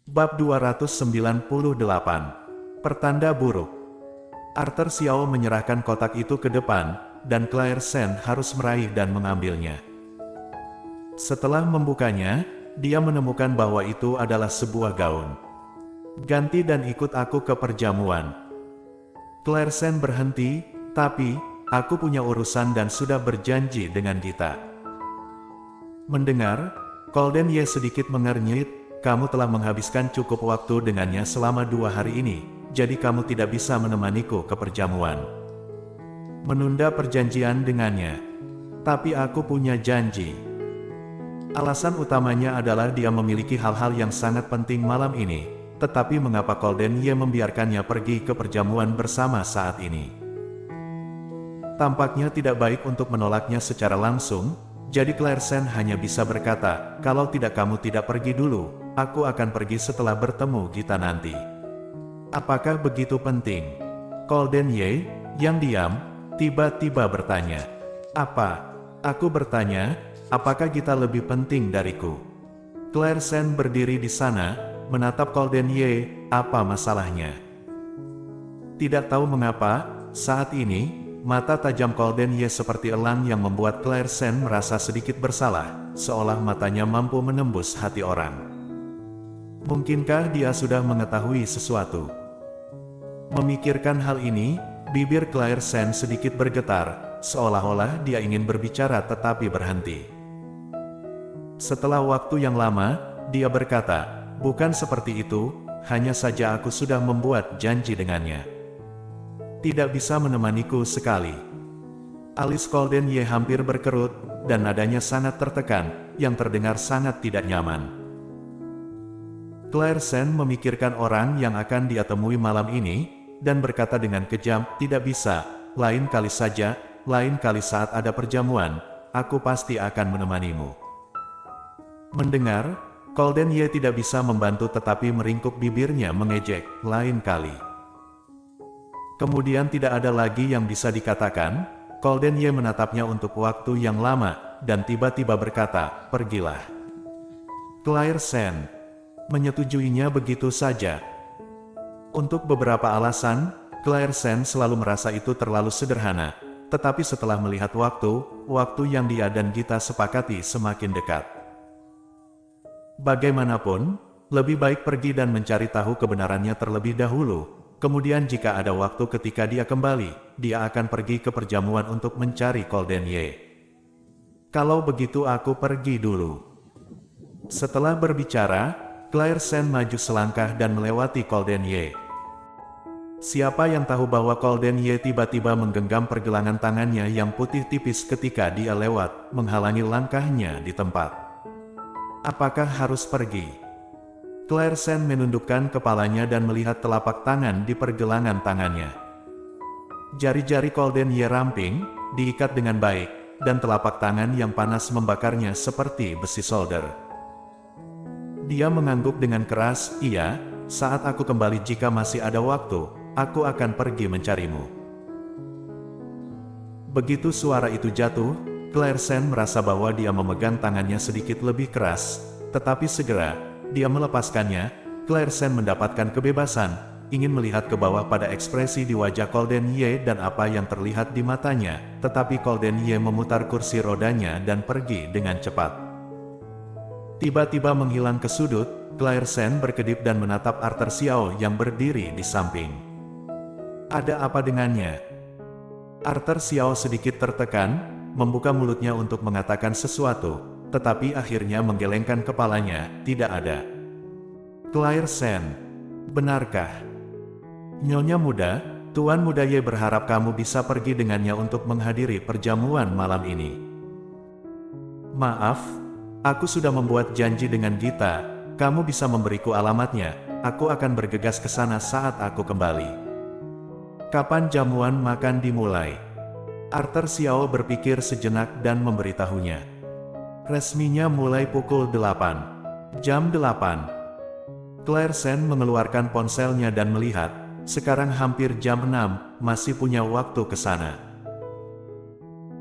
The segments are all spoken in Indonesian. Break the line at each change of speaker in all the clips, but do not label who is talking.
Bab 298. Pertanda buruk. Arthur Xiao menyerahkan kotak itu ke depan, dan Claire Sen harus meraih dan mengambilnya. Setelah membukanya, dia menemukan bahwa itu adalah sebuah gaun. "Ganti dan ikut aku ke perjamuan." Claire Sen berhenti, "Tapi, aku punya urusan dan sudah berjanji dengan Gita." Mendengar, Golden Ye sedikit mengernyit, "Kamu telah menghabiskan cukup waktu dengannya selama 2 hari ini, jadi kamu tidak bisa menemaniku ke perjamuan. Menunda perjanjian dengannya. Tapi aku punya janji." Alasan utamanya adalah dia memiliki hal-hal yang sangat penting malam ini, tetapi mengapa Golden Ye membiarkannya pergi ke perjamuan bersama saat ini? Tampaknya tidak baik untuk menolaknya secara langsung, jadi Claire Sen hanya bisa berkata, "Kalau tidak kamu tidak pergi dulu, aku akan pergi setelah bertemu Gita nanti." "Apakah begitu penting?" Golden Ye, yang diam, tiba-tiba bertanya. "Apa?" "Aku bertanya, apakah Gita lebih penting dariku?" Claire Sen berdiri di sana, menatap Golden Ye. "Apa masalahnya?" Tidak tahu mengapa, saat ini, mata tajam Golden Ye seperti elang yang membuat Claire Sen merasa sedikit bersalah, seolah matanya mampu menembus hati orang. Mungkinkah dia sudah mengetahui sesuatu? Memikirkan hal ini, bibir Claire Sen sedikit bergetar, seolah-olah dia ingin berbicara tetapi berhenti. Setelah waktu yang lama, dia berkata, "Bukan seperti itu, hanya saja aku sudah membuat janji dengannya. Tidak bisa menemaniku sekali." Alis Golden Ye hampir berkerut, dan nadanya sangat tertekan, yang terdengar sangat tidak nyaman. Claire Sen memikirkan orang yang akan dia temui malam ini, dan berkata dengan kejam, "Tidak bisa, lain kali saja, lain kali saat ada perjamuan, aku pasti akan menemanimu." Mendengar, Golden Ye tidak bisa membantu tetapi meringkuk bibirnya mengejek, "Lain kali." Kemudian tidak ada lagi yang bisa dikatakan. Golden Ye menatapnya untuk waktu yang lama, dan tiba-tiba berkata, "Pergilah." Claire Sen menyetujuinya begitu saja. Untuk beberapa alasan, Claire Sen selalu merasa itu terlalu sederhana, tetapi setelah melihat waktu yang dia dan Gita sepakati semakin dekat. Bagaimanapun, lebih baik pergi dan mencari tahu kebenarannya terlebih dahulu, kemudian jika ada waktu ketika dia kembali, dia akan pergi ke perjamuan untuk mencari Golden Ye. "Kalau begitu aku pergi dulu." Setelah berbicara, Claire Sen maju selangkah dan melewati Golden Ye. Siapa yang tahu bahwa Golden Ye tiba-tiba menggenggam pergelangan tangannya yang putih tipis ketika dia lewat, menghalangi langkahnya di tempat. Apakah harus pergi? Claire Sen menundukkan kepalanya dan melihat telapak tangan di pergelangan tangannya. Jari-jari Golden Ye ramping, diikat dengan baik, dan telapak tangan yang panas membakarnya seperti besi solder. Dia mengangguk dengan keras, "Iya, saat aku kembali jika masih ada waktu, aku akan pergi mencarimu." Begitu suara itu jatuh, Claire Sen merasa bahwa dia memegang tangannya sedikit lebih keras, tetapi segera, dia melepaskannya. Claire Sen mendapatkan kebebasan, ingin melihat ke bawah pada ekspresi di wajah Golden Ye dan apa yang terlihat di matanya, tetapi Golden Ye memutar kursi rodanya dan pergi dengan cepat. Tiba-tiba menghilang ke sudut, Claire Sen berkedip dan menatap Arthur Xiao yang berdiri di samping. "Ada apa dengannya?" Arthur Xiao sedikit tertekan, membuka mulutnya untuk mengatakan sesuatu, tetapi akhirnya menggelengkan kepalanya. "Tidak ada." "Claire Sen, benarkah?" "Nyonya muda, Tuan Muda Ye berharap kamu bisa pergi dengannya untuk menghadiri perjamuan malam ini." "Maaf, aku sudah membuat janji dengan Gita. Kamu bisa memberiku alamatnya, aku akan bergegas ke sana saat aku kembali." "Kapan jamuan makan dimulai?" Arthur Xiao berpikir sejenak dan memberitahunya. "Resminya mulai pukul 8. Jam 8. Claire Sen mengeluarkan ponselnya dan melihat, sekarang hampir jam 6, masih punya waktu ke sana.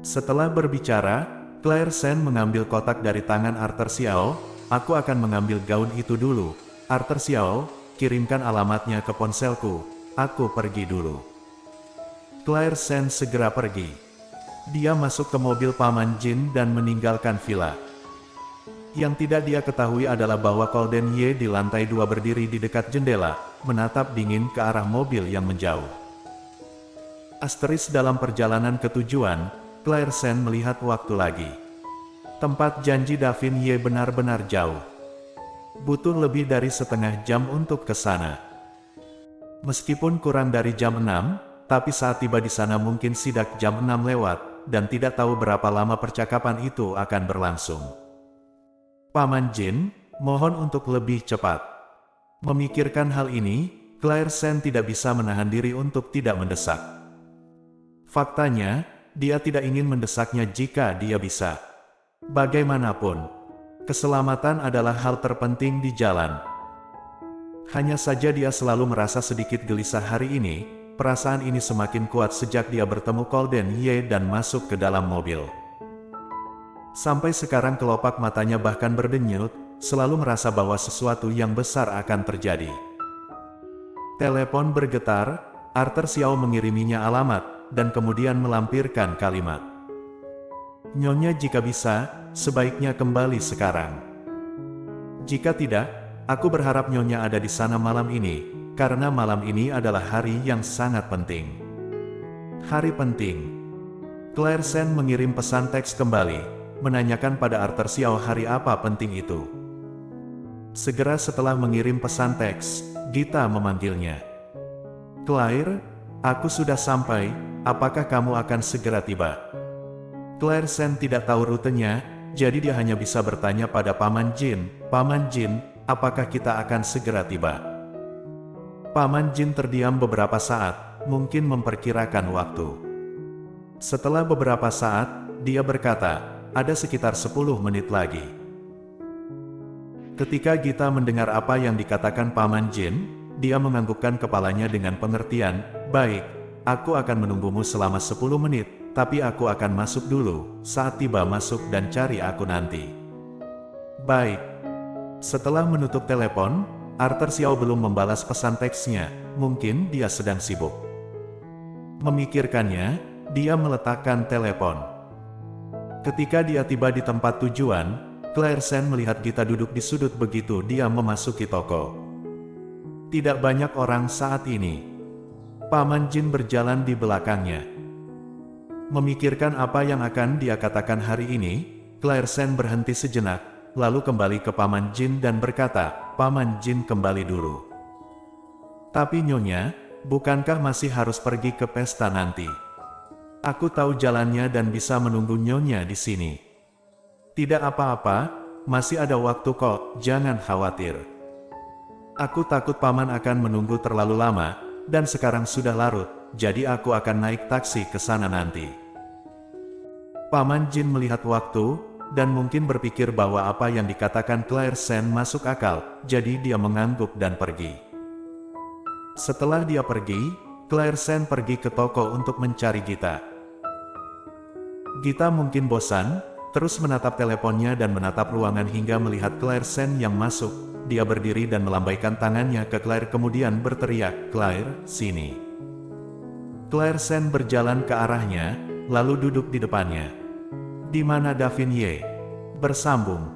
Setelah berbicara, Claire Sen mengambil kotak dari tangan Arthur Xiao. "Aku akan mengambil gaun itu dulu, Arthur Xiao, kirimkan alamatnya ke ponselku, aku pergi dulu. Claire Sen segera pergi. Dia masuk ke mobil Paman Jin dan meninggalkan villa. Yang tidak dia ketahui adalah bahwa Golden Ye di lantai 2 berdiri di dekat jendela, menatap dingin ke arah mobil yang menjauh. Asteris dalam perjalanan ke tujuan, Claire Sen melihat waktu lagi. Tempat janji Davin Ye benar-benar jauh. Butuh lebih dari setengah jam untuk ke sana. Meskipun kurang dari jam 6, tapi saat tiba di sana mungkin sidak jam 6 lewat, dan tidak tahu berapa lama percakapan itu akan berlangsung. Paman Jin, mohon untuk lebih cepat. Memikirkan hal ini, Claire Sen tidak bisa menahan diri untuk tidak mendesak. Faktanya, dia tidak ingin mendesaknya jika dia bisa. Bagaimanapun, keselamatan adalah hal terpenting di jalan. Hanya saja dia selalu merasa sedikit gelisah hari ini, perasaan ini semakin kuat sejak dia bertemu Golden Ye dan masuk ke dalam mobil. Sampai sekarang kelopak matanya bahkan berdenyut, selalu merasa bahwa sesuatu yang besar akan terjadi. Telepon bergetar, Arthur Xiao mengiriminya alamat, dan kemudian melampirkan kalimat. Nyonya jika bisa, sebaiknya kembali sekarang. Jika tidak, aku berharap Nyonya ada di sana malam ini, karena malam ini adalah hari yang sangat penting. Hari penting. Claire Sen mengirim pesan teks kembali, menanyakan pada Arthur Xiao hari apa penting itu. Segera setelah mengirim pesan teks, Gita memanggilnya. Claire, aku sudah sampai, apakah kamu akan segera tiba? Claire Sen tidak tahu rutenya, jadi dia hanya bisa bertanya pada Paman Jin, Paman Jin, apakah kita akan segera tiba? Paman Jin terdiam beberapa saat, mungkin memperkirakan waktu. Setelah beberapa saat, dia berkata, ada sekitar 10 menit lagi. Ketika Gita mendengar apa yang dikatakan Paman Jin, dia menganggukkan kepalanya dengan pengertian, baik, aku akan menunggumu selama 10 menit, tapi aku akan masuk dulu, saat tiba masuk dan cari aku nanti. Baik. Setelah menutup telepon, Arthur Xiao belum membalas pesan teksnya, mungkin dia sedang sibuk. Memikirkannya, dia meletakkan telepon. Ketika dia tiba di tempat tujuan, Claire Sen melihat Gita duduk di sudut begitu dia memasuki toko. Tidak banyak orang saat ini. Paman Jin berjalan di belakangnya. Memikirkan apa yang akan dia katakan hari ini, Claire Sen berhenti sejenak, lalu kembali ke Paman Jin dan berkata, Paman Jin kembali dulu. Tapi Nyonya, bukankah masih harus pergi ke pesta nanti? Aku tahu jalannya dan bisa menunggu Nyonya di sini. Tidak apa-apa, masih ada waktu kok, jangan khawatir. Aku takut Paman akan menunggu terlalu lama, dan sekarang sudah larut, jadi aku akan naik taksi ke sana nanti. Paman Jin melihat waktu, dan mungkin berpikir bahwa apa yang dikatakan Claire Sen masuk akal, jadi dia mengangguk dan pergi. Setelah dia pergi, Claire Sen pergi ke toko untuk mencari Gita. Gita mungkin bosan, terus menatap teleponnya dan menatap ruangan hingga melihat Claire Sen yang masuk. Dia berdiri dan melambaikan tangannya ke Claire kemudian berteriak, Claire, sini. Claire Sen berjalan ke arahnya, lalu duduk di depannya. Di mana Davin Ye? Bersambung.